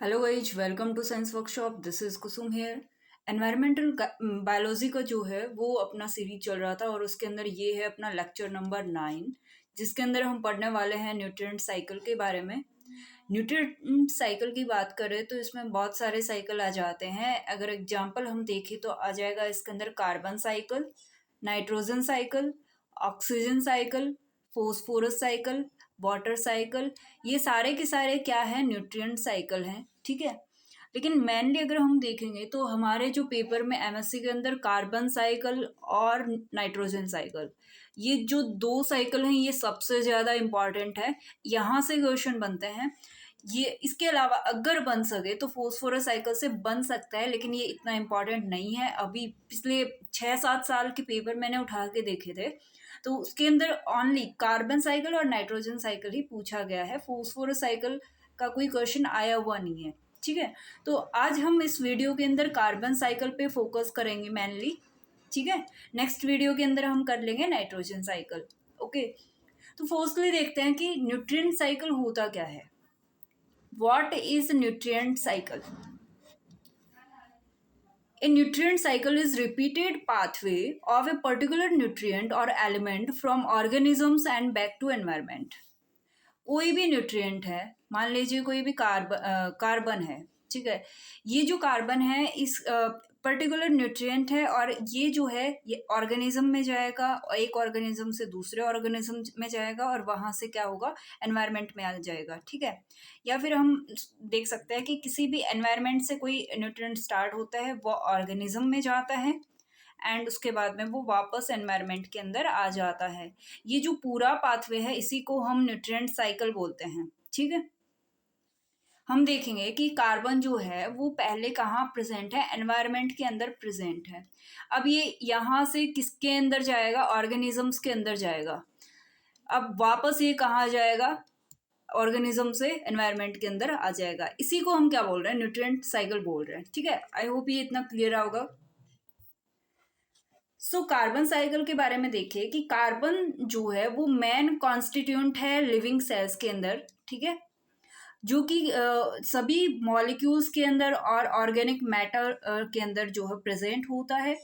Hello guys, welcome to science workshop. This is Kusum here. Environmental biology का जो है वो अपना सीरीज चल रहा था और उसके अंदर ये है अपना लेक्चर नंबर 9, जिसके अंदर हम पढ़ने वाले हैं न्यूट्रिएंट साइकिल के बारे में। न्यूट्रिएंट साइकिल की बात करें तो इसमें बहुत सारे साइकिल आ जाते हैं। अगर एग्जांपल हम देखें तो आ जाएगा इसके अंदर carbon cycle, nitrogen cycle, oxygen cycle, phosphorus cycle, water cycle. ये सारे के सारे क्या है, न्यूट्रिएंट साइकिल हैं। ठीक है। लेकिन मेनली अगर हम देखेंगे तो हमारे जो पेपर में एमएससी के अंदर कार्बन साइकिल और नाइट्रोजन साइकिल, ये जो दो साइकिल हैं ये सबसे ज़्यादा इम्पॉर्टेंट है। यहाँ से क्वेश्चन बनते हैं। ये इसके अलावा अगर बन सके तो फोस्फोरस साइकिल से बन सकता है, लेकिन ये इतना इम्पॉर्टेंट नहीं है। अभी पिछले 6-7 साल के पेपर मैंने उठा के देखे थे तो उसके अंदर ओनली कार्बन साइकिल और नाइट्रोजन साइकिल ही पूछा गया है। फोस्फोरस साइकिल का कोई क्वेश्चन आया हुआ नहीं है। ठीक है। तो आज हम इस वीडियो के अंदर कार्बन साइकिल पे फोकस करेंगे मेनली। ठीक है। नेक्स्ट वीडियो के अंदर हम कर लेंगे नाइट्रोजन साइकिल। ओके। तो फर्स्टली देखते हैं कि न्यूट्रिएंट साइकिल होता क्या है। What is nutrient cycle? A nutrient cycle is repeated pathway of a particular nutrient or element from organisms and back to environment. कोई भी न्यूट्रिएंट है, मान लीजिए कोई भी कार्बन है। ठीक है। ये जो कार्बन है इस पर्टिकुलर न्यूट्रिएंट है और ये जो है ये ऑर्गेनिज्म में जाएगा और एक ऑर्गेनिज्म से दूसरे ऑर्गेनिज्म में जाएगा और वहां से क्या होगा, एनवायरनमेंट में आ जाएगा। ठीक है। या फिर हम देख सकते हैं कि किसी भी एनवायरनमेंट से कोई न्यूट्रिएंट स्टार्ट होता है, वो ऑर्गेनिज्म में जाता है एंड उसके बाद में वो वापस एनवायरनमेंट के अंदर आ जाता है। ये जो पूरा पाथवे है इसी को हम न्यूट्रिएंट साइकिल बोलते हैं। ठीक है। हम देखेंगे कि कार्बन जो है वो पहले कहाँ प्रेजेंट है, एनवायरनमेंट के अंदर प्रेजेंट है। अब ये यहाँ से किसके अंदर जाएगा, ऑर्गेनिजम्स के अंदर जाएगा। अब वापस ये कहाँ जाएगा, ऑर्गेनिज्म से एनवायरनमेंट के अंदर आ जाएगा। इसी को हम क्या बोल रहे हैं, न्यूट्रिएंट साइकिल बोल रहे हैं। ठीक है। आई होप ये इतना क्लियर होगा। कार्बन साइकिल के बारे में देखिए कि कार्बन जो है वो मेन कॉन्स्टिट्यूएंट है लिविंग सेल्स के अंदर। ठीक है। जो कि सभी मॉलिक्यूल्स के अंदर और ऑर्गेनिक मैटर के अंदर जो है प्रेजेंट होता है।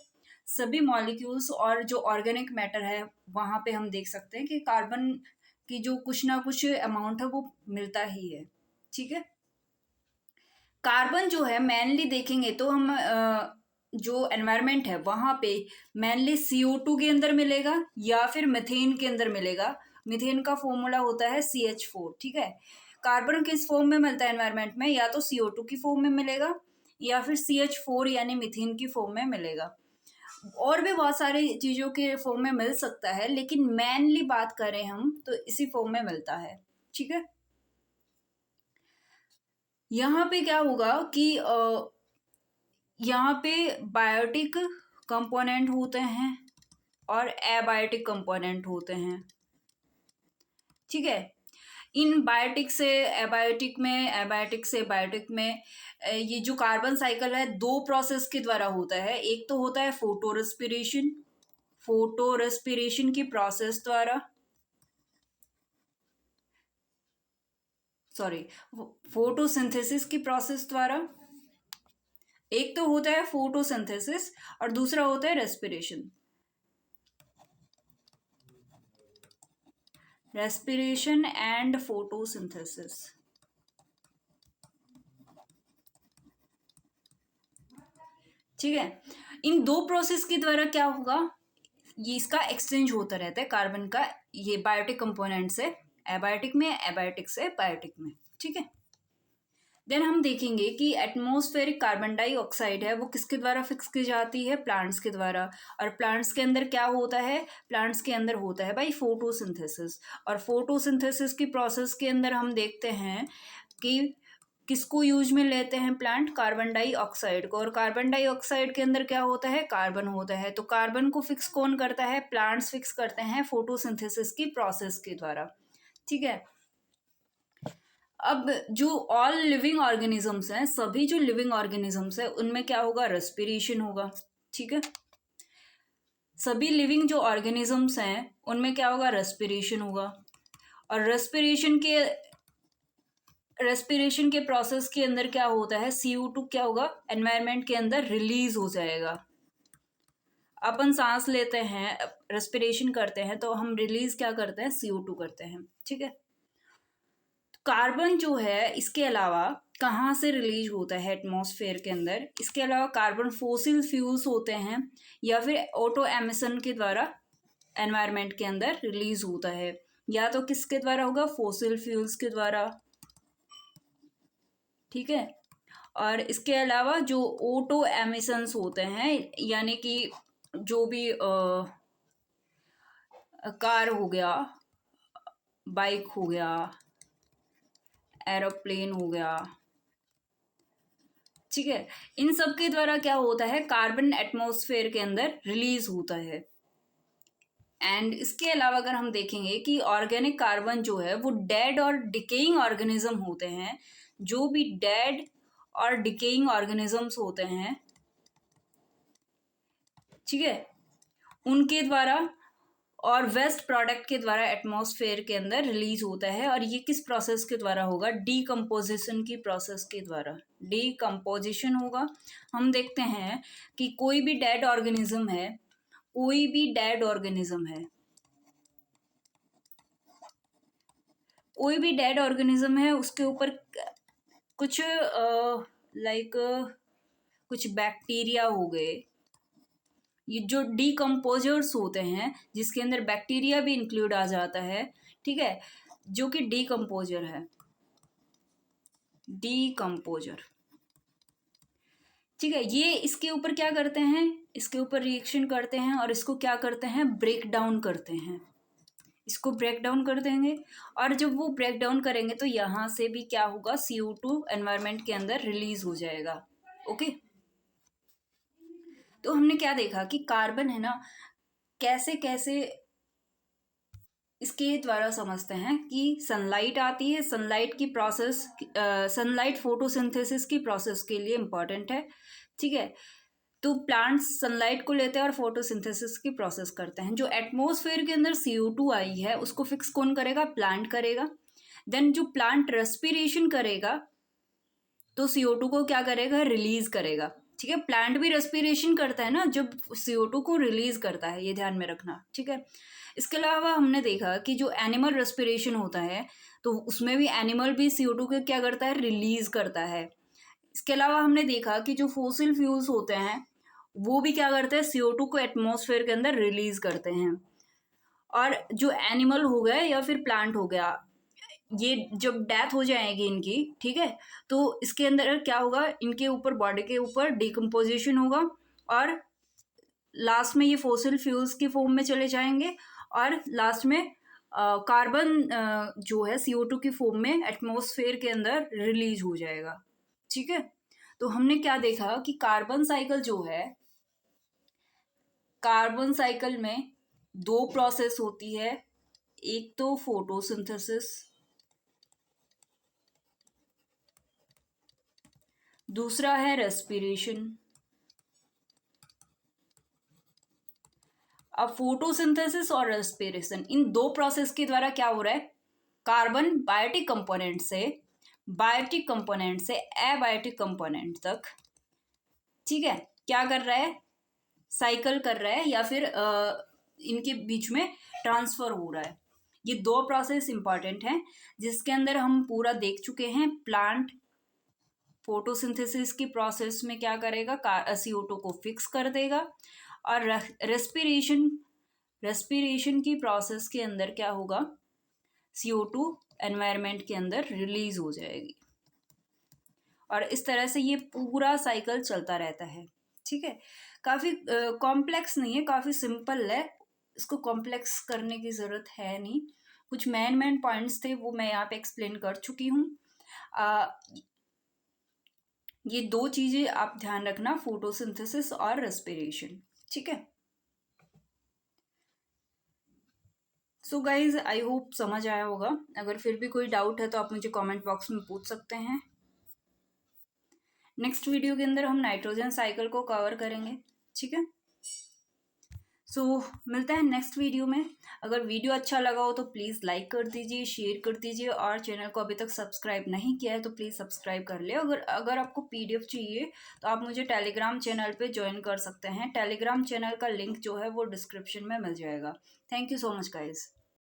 सभी मॉलिक्यूल्स और जो ऑर्गेनिक मैटर है वहाँ पे हम देख सकते हैं कि कार्बन की जो कुछ ना कुछ अमाउंट है वो मिलता ही है। ठीक है। कार्बन जो है मेनली देखेंगे तो हम जो एनवायरनमेंट है वहाँ पे मेनली CO2 के अंदर मिलेगा या फिर मीथेन के अंदर मिलेगा। मीथेन का फॉर्मूला होता है CH4। ठीक है। कार्बन किस फॉर्म में मिलता है एनवायरनमेंट में, या तो CO2 की फॉर्म में मिलेगा या फिर CH4 यानी मीथेन की फॉर्म में मिलेगा। और भी बहुत सारी चीज़ों के फॉर्म में मिल सकता है, लेकिन मेनली बात करें हम तो इसी फॉर्म में मिलता है। ठीक है। यहाँ पे क्या होगा कि यहाँ पे बायोटिक कंपोनेंट होते हैं और एबायोटिक कंपोनेंट होते हैं। ठीक है। इन बायोटिक से एबायोटिक में, एबायोटिक से बायोटिक में ये जो कार्बन साइकिल है दो प्रोसेस के द्वारा होता है। एक तो होता है फोटो रेस्पिरेशन, फोटो रेस्पिरेशन की प्रोसेस द्वारा, सॉरी, फोटोसिंथेसिस की प्रोसेस द्वारा। एक तो होता है फोटोसिंथेसिस और दूसरा होता है रेस्पिरेशन। Respiration and photosynthesis. ठीक है। इन दो प्रोसेस के द्वारा क्या होगा, ये इसका एक्सचेंज होता रहता है कार्बन का, ये बायोटिक कंपोनेंट से एबायोटिक में, एबायोटिक से बायोटिक में। ठीक है। देन हम देखेंगे कि एटमॉस्फेरिक कार्बन डाइऑक्साइड है वो किसके द्वारा फिक्स की जाती है, प्लांट्स के द्वारा। और प्लांट्स के अंदर क्या होता है, प्लांट्स के अंदर होता है भाई फोटोसिंथेसिस। और फोटोसिंथेसिस की प्रोसेस के अंदर हम देखते हैं कि किसको यूज में लेते हैं प्लांट, कार्बन डाइऑक्साइड को। और कार्बन डाइऑक्साइड के अंदर क्या होता है, कार्बन होता है। तो कार्बन को फिक्स कौन करता है, प्लांट्स फिक्स करते हैं फोटोसिंथेसिस की प्रोसेस के द्वारा। ठीक है। अब जो ऑल लिविंग ऑर्गेनिजम्स हैं, सभी जो लिविंग ऑर्गेनिजम्स हैं उनमें क्या होगा, रेस्पिरेशन होगा। ठीक है। सभी लिविंग जो ऑर्गेनिजम्स हैं उनमें क्या होगा, रेस्पिरेशन होगा। और रेस्पिरेशन के रेस्पिरेशन के प्रोसेस के अंदर क्या होता है, CO2 क्या होगा, एनवायरनमेंट के अंदर रिलीज हो जाएगा। अपन सांस लेते हैं, रेस्पिरेशन करते हैं, तो हम रिलीज क्या करते हैं, CO2 करते हैं, ठीक है। कार्बन जो है इसके अलावा कहाँ से रिलीज होता है एटमॉस्फेयर के अंदर, इसके अलावा कार्बन फोसिल फ्यूल्स होते हैं या फिर ऑटो एमिशन के द्वारा एनवायरनमेंट के अंदर रिलीज होता है। या तो किसके द्वारा होगा, फोसिल फ्यूल्स के द्वारा, ठीक है। और इसके अलावा जो ऑटो एमिशंस होते हैं, यानी कि जो भी कार हो गया, बाइक हो गया, एरोप्लेन हो गया, ठीक है, इन सब के द्वारा क्या होता है, कार्बन एटमॉस्फेयर के अंदर रिलीज होता है। एंड इसके अलावा अगर हम देखेंगे कि ऑर्गेनिक कार्बन जो है वो डेड और डिकेइंग ऑर्गेनिज्म होते हैं। जो भी डेड और डिकेइंग ऑर्गेनिजम्स होते हैं, ठीक है, उनके द्वारा और वेस्ट प्रोडक्ट के द्वारा एटमॉस्फेयर के अंदर रिलीज होता है। और ये किस प्रोसेस के द्वारा होगा, डीकम्पोजिशन की प्रोसेस के द्वारा डीकम्पोजिशन होगा। हम देखते हैं कि कोई भी डेड ऑर्गेनिज्म है, कोई भी डेड ऑर्गेनिज्म है, कोई भी डेड ऑर्गेनिज्म है, उसके ऊपर कुछ लाइक कुछ बैक्टीरिया हो गए, ये जो डीकम्पोजर्स होते हैं जिसके अंदर बैक्टीरिया भी इंक्लूड आ जाता है, ठीक है, जो कि डीकम्पोजर है, डीकम्पोजर, ठीक है। ये इसके ऊपर क्या करते हैं, इसके ऊपर रिएक्शन करते हैं और इसको क्या करते हैं, ब्रेक डाउन करते हैं, इसको ब्रेक डाउन कर देंगे। और जब वो ब्रेक डाउन करेंगे तो यहाँ से भी क्या होगा, CO2 एनवायरनमेंट के अंदर रिलीज हो जाएगा। ओके, तो हमने क्या देखा कि कार्बन है ना, कैसे कैसे इसके द्वारा समझते हैं कि सनलाइट आती है, सनलाइट की प्रोसेस, सनलाइट फोटोसिंथेसिस की प्रोसेस के लिए इम्पॉर्टेंट है, ठीक है। तो प्लांट्स सनलाइट को लेते हैं और फोटोसिंथेसिस की प्रोसेस करते हैं। जो एटमॉस्फेयर के अंदर CO2 आई है उसको फिक्स कौन करेगा, प्लांट करेगा। देन जो प्लांट रेस्पिरेशन करेगा तो CO2 को क्या करेगा, रिलीज करेगा, ठीक है। प्लांट भी रेस्पिरेशन करता है ना जब CO2 को रिलीज करता है, ये ध्यान में रखना, ठीक है। इसके अलावा हमने देखा कि जो एनिमल रेस्पिरेशन होता है तो उसमें भी एनिमल भी CO2 को क्या करता है, रिलीज करता है। इसके अलावा हमने देखा कि जो फोसिल फ्यूल्स होते हैं वो भी क्या करते हैं, CO2 को एटमॉस्फेयर के अंदर रिलीज करते हैं। और जो एनिमल हो गया या फिर प्लांट हो गया, ये जब डेथ हो जाएगी इनकी, ठीक है, तो इसके अंदर क्या होगा, इनके ऊपर, बॉडी के ऊपर डिकम्पोजिशन होगा और लास्ट में ये फोसिल फ्यूल्स की फॉर्म में चले जाएंगे और लास्ट में कार्बन जो है CO2 की फॉर्म में एटमॉस्फेयर के अंदर रिलीज हो जाएगा, ठीक है। तो हमने क्या देखा कि कार्बन साइकिल जो है, कार्बन साइकिल में दो प्रोसेस होती है, एक तो फोटोसिंथेसिस, दूसरा है रेस्पिरेशन। अब फोटोसिंथेसिस और रेस्पिरेशन, इन दो प्रोसेस के द्वारा क्या हो रहा है, कार्बन बायोटिक कंपोनेंट से एबायोटिक कंपोनेंट तक, ठीक है, क्या कर रहा है, साइकिल कर रहा है या फिर इनके बीच में ट्रांसफर हो रहा है। ये दो प्रोसेस इंपॉर्टेंट हैं जिसके अंदर हम पूरा देख चुके हैं। प्लांट फोटोसिंथेसिस की प्रोसेस में क्या करेगा, CO2 को फिक्स कर देगा और रेस्पिरेशन की प्रोसेस के अंदर क्या होगा, CO2 एनवायरनमेंट के अंदर रिलीज हो जाएगी। और इस तरह से ये पूरा साइकिल चलता रहता है, ठीक है। काफ़ी कॉम्प्लेक्स नहीं है, काफ़ी सिंपल है, इसको कॉम्प्लेक्स करने की ज़रूरत है नहीं। कुछ मेन पॉइंट्स थे वो मैं यहाँ पे एक्सप्लेन कर चुकी हूँ। ये दो चीज़ें आप ध्यान रखना, फोटोसिंथेसिस और रेस्पिरेशन, ठीक है। सो गाइज, आई होप समझ आया होगा। अगर फिर भी कोई डाउट है तो आप मुझे कमेंट बॉक्स में पूछ सकते हैं। नेक्स्ट वीडियो के अंदर हम नाइट्रोजन साइकिल को कवर करेंगे, ठीक है। सो मिलते हैं नेक्स्ट वीडियो में। अगर वीडियो अच्छा लगा हो तो प्लीज़ लाइक कर दीजिए, शेयर कर दीजिए, और चैनल को अभी तक सब्सक्राइब नहीं किया है तो प्लीज़ सब्सक्राइब कर ले। अगर अगर आपको पीडीएफ चाहिए तो आप मुझे टेलीग्राम चैनल पे ज्वाइन कर सकते हैं। टेलीग्राम चैनल का लिंक जो है वो डिस्क्रिप्शन में मिल जाएगा। Thank you so much guys.